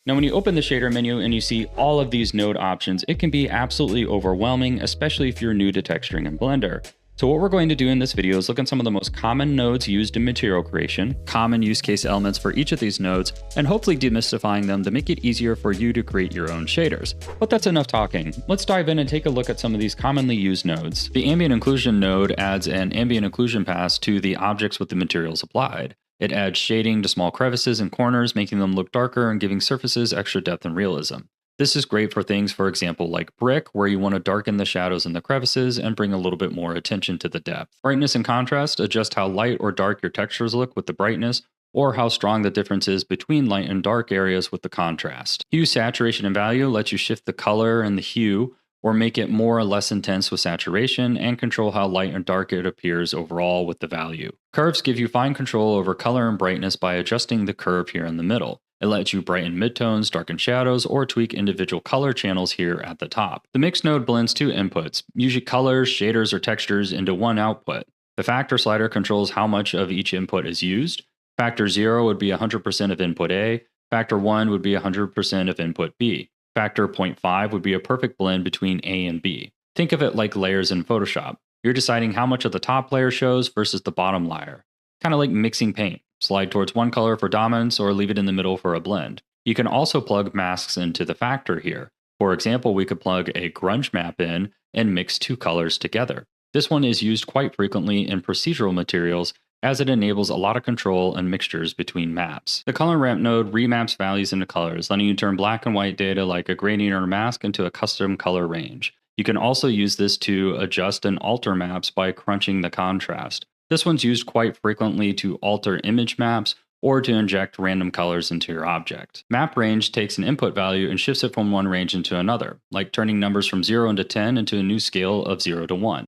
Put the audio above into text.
Now, when you open the shader menu and you see all of these node options, it can be absolutely overwhelming, especially if you're new to texturing in Blender. So what we're going to do in this video is look at some of the most common nodes used in material creation, common use case elements for each of these nodes, and hopefully demystifying them to make it easier for you to create your own shaders. But that's enough talking. Let's dive in and take a look at some of these commonly used nodes. The ambient occlusion node adds an ambient occlusion pass to the objects with the materials applied. It adds shading to small crevices and corners, making them look darker and giving surfaces extra depth and realism. This is great for things, for example, like brick, where you want to darken the shadows in the crevices and bring a little bit more attention to the depth. Brightness and contrast adjust how light or dark your textures look with the brightness, or how strong the difference is between light and dark areas with the contrast. Hue, saturation, and value lets you shift the color and the hue, or make it more or less intense with saturation, and control how light and dark it appears overall with the value. Curves give you fine control over color and brightness by adjusting the curve here in the middle. It lets you brighten midtones, darken shadows, or tweak individual color channels here at the top. The mix node blends two inputs, usually colors, shaders, or textures, into one output. The factor slider controls how much of each input is used. Factor 0 would be 100% of input A, factor 1 would be 100% of input B. Factor 0.5 would be a perfect blend between A and B. Think of it like layers in Photoshop. You're deciding how much of the top layer shows versus the bottom layer. Kind of like mixing paint. Slide towards one color for dominance or leave it in the middle for a blend. You can also plug masks into the factor here. For example, we could plug a grunge map in and mix two colors together. This one is used quite frequently in procedural materials as it enables a lot of control and mixtures between maps. The color ramp node remaps values into colors, letting you turn black and white data like a gradient or mask into a custom color range. You can also use this to adjust and alter maps by crunching the contrast. This one's used quite frequently to alter image maps or to inject random colors into your object. Map range takes an input value and shifts it from one range into another, like turning numbers from 0 into 10 into a new scale of 0 to 1.